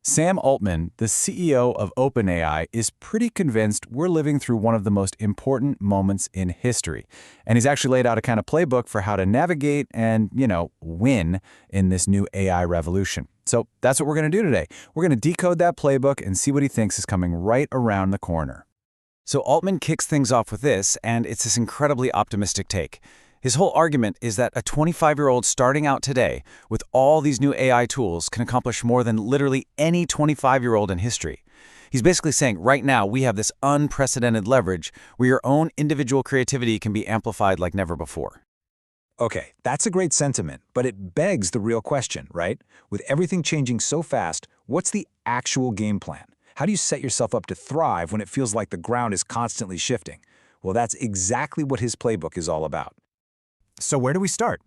Sam Altman, the CEO of OpenAI, is pretty convinced we're living through one of the most important moments in history. And he's actually laid out a kind of playbook for how to navigate and, win in this new AI revolution. So that's what we're going to do today. We're going to decode that playbook and see what he thinks is coming right around the corner. So Altman kicks things off with this, and it's this incredibly optimistic take. His whole argument is that a 25-year-old starting out today with all these new AI tools can accomplish more than literally any 25-year-old in history. He's basically saying right now we have this unprecedented leverage where your own individual creativity can be amplified like never before. Okay, that's a great sentiment, but it begs the real question, right? With everything changing so fast, what's the actual game plan? How do you set yourself up to thrive when it feels like the ground is constantly shifting? Well, that's exactly what his playbook is all about. So where do we start?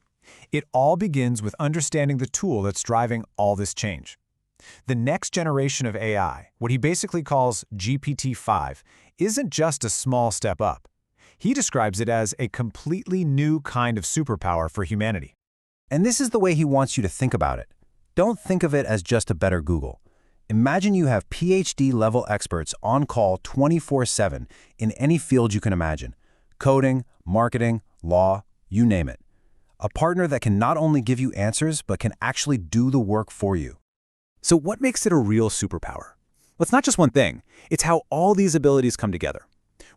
It all begins with understanding the tool that's driving all this change. The next generation of AI, what he basically calls GPT-5, isn't just a small step up. He describes it as a completely new kind of superpower for humanity. And this is the way he wants you to think about it. Don't think of it as just a better Google. Imagine you have PhD-level experts on call 24/7 in any field you can imagine: coding, marketing, law, you name it. A partner that can not only give you answers, but can actually do the work for you. So what makes it a real superpower? Well, it's not just one thing. It's how all these abilities come together.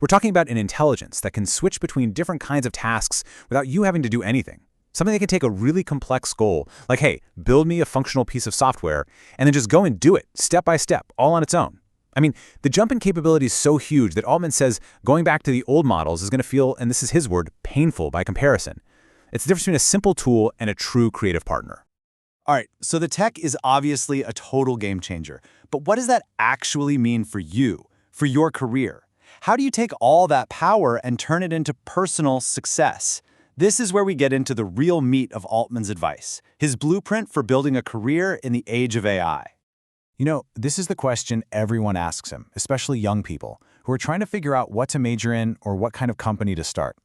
We're talking about an intelligence that can switch between different kinds of tasks without you having to do anything. Something that can take a really complex goal, like, hey, build me a functional piece of software, and then just go and do it, step by step, all on its own. I mean, the jump in capability is so huge that Altman says going back to the old models is going to feel, and this is his word, painful by comparison. It's the difference between a simple tool and a true creative partner. All right, so the tech is obviously a total game changer. But what does that actually mean for you, for your career? How do you take all that power and turn it into personal success? This is where we get into the real meat of Altman's advice, his blueprint for building a career in the age of AI. This is the question everyone asks him, especially young people, who are trying to figure out what to major in or what kind of company to start.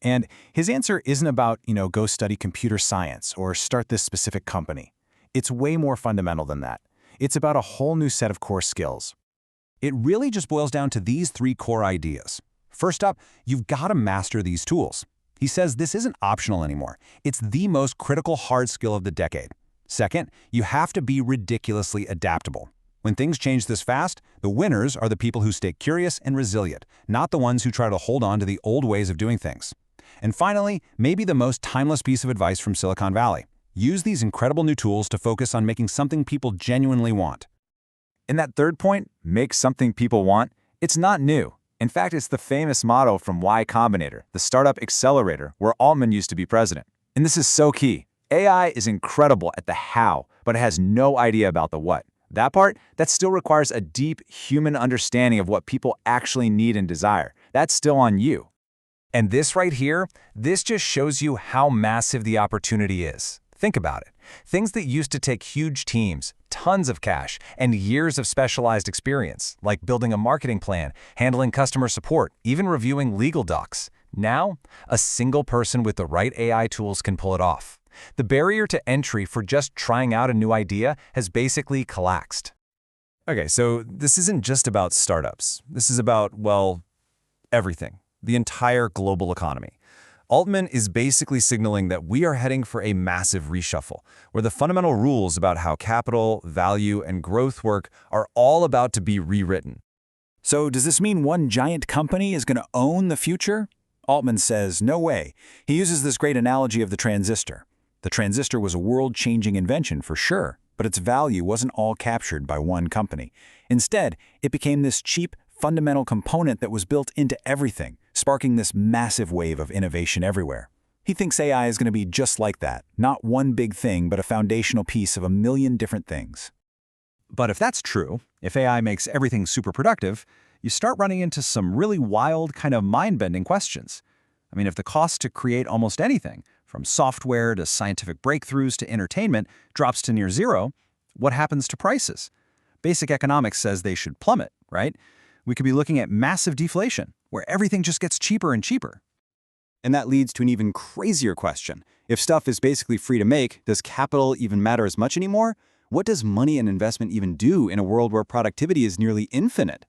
And his answer isn't about, go study computer science or start this specific company. It's way more fundamental than that. It's about a whole new set of core skills. It really just boils down to these three core ideas. First up, you've got to master these tools. He says this isn't optional anymore. It's the most critical hard skill of the decade. Second, you have to be ridiculously adaptable. When things change this fast, the winners are the people who stay curious and resilient, not the ones who try to hold on to the old ways of doing things. And finally, maybe the most timeless piece of advice from Silicon Valley. Use these incredible new tools to focus on making something people genuinely want. And that third point, make something people want, it's not new. In fact, it's the famous motto from Y Combinator, the startup accelerator, where Altman used to be president. And this is so key. AI is incredible at the how, but it has no idea about the what. That part, that still requires a deep human understanding of what people actually need and desire. That's still on you. And this right here, this just shows you how massive the opportunity is. Think about it. Things that used to take huge teams, tons of cash, and years of specialized experience, like building a marketing plan, handling customer support, even reviewing legal docs. Now, a single person with the right AI tools can pull it off. The barrier to entry for just trying out a new idea has basically collapsed. Okay, so this isn't just about startups. This is about, everything. The entire global economy. Altman is basically signaling that we are heading for a massive reshuffle, where the fundamental rules about how capital, value, and growth work are all about to be rewritten. So does this mean one giant company is going to own the future? Altman says, no way. He uses this great analogy of the transistor. The transistor was a world-changing invention for sure, but its value wasn't all captured by one company. Instead, it became this cheap, fundamental component that was built into everything, sparking this massive wave of innovation everywhere. He thinks AI is going to be just like that, not one big thing, but a foundational piece of a million different things. But if that's true, if AI makes everything super productive, you start running into some really wild, kind of mind-bending questions. I mean, if the cost to create almost anything, from software to scientific breakthroughs to entertainment, drops to near zero, what happens to prices? Basic economics says they should plummet, right? We could be looking at massive deflation, where everything just gets cheaper and cheaper. And that leads to an even crazier question. If stuff is basically free to make, does capital even matter as much anymore? What does money and investment even do in a world where productivity is nearly infinite?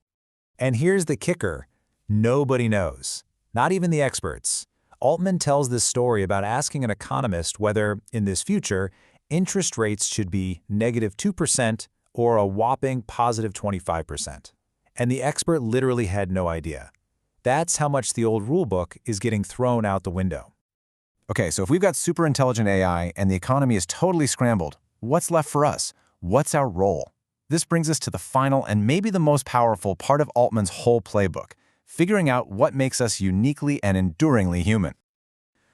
And here's the kicker. Nobody knows. Not even the experts. Altman tells this story about asking an economist whether, in this future, interest rates should be -2% or a whopping +25%. And the expert literally had no idea. That's how much the old rulebook is getting thrown out the window. Okay, so if we've got super intelligent AI and the economy is totally scrambled, what's left for us? What's our role? This brings us to the final and maybe the most powerful part of Altman's whole playbook, figuring out what makes us uniquely and enduringly human.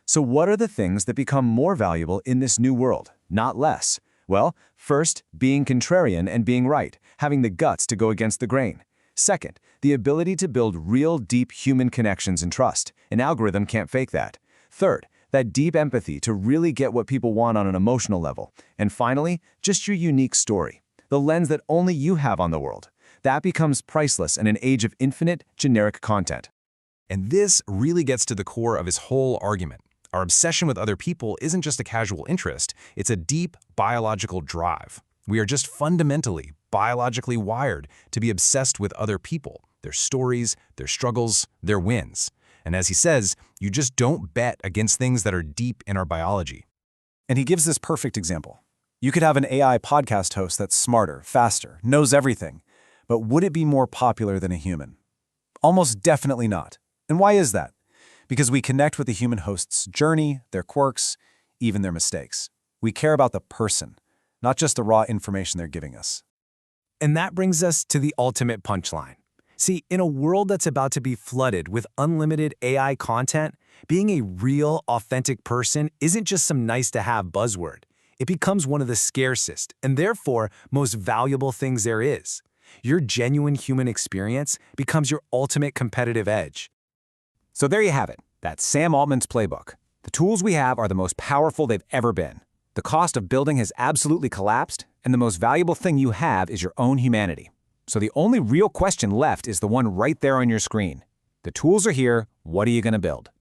So what are the things that become more valuable in this new world, not less? Well, first, being contrarian and being right, having the guts to go against the grain. Second, the ability to build real, deep human connections and trust. An algorithm can't fake that. Third, that deep empathy to really get what people want on an emotional level. And finally, just your unique story, the lens that only you have on the world. That becomes priceless in an age of infinite, generic content. And this really gets to the core of his whole argument. Our obsession with other people isn't just a casual interest, it's a deep biological drive. We are just fundamentally, biologically wired to be obsessed with other people, their stories, their struggles, their wins. And as he says, you just don't bet against things that are deep in our biology. And he gives this perfect example. You could have an AI podcast host that's smarter, faster, knows everything, but would it be more popular than a human? Almost definitely not. And why is that? Because we connect with the human host's journey, their quirks, even their mistakes. We care about the person, not just the raw information they're giving us. And that brings us to the ultimate punchline. See, in a world that's about to be flooded with unlimited AI content, being a real, authentic person isn't just some nice-to-have buzzword. It becomes one of the scarcest and therefore most valuable things there is. Your genuine human experience becomes your ultimate competitive edge. So there you have it. That's Sam Altman's playbook. The tools we have are the most powerful they've ever been. The cost of building has absolutely collapsed, and the most valuable thing you have is your own humanity. So the only real question left is the one right there on your screen. The tools are here, what are you going to build?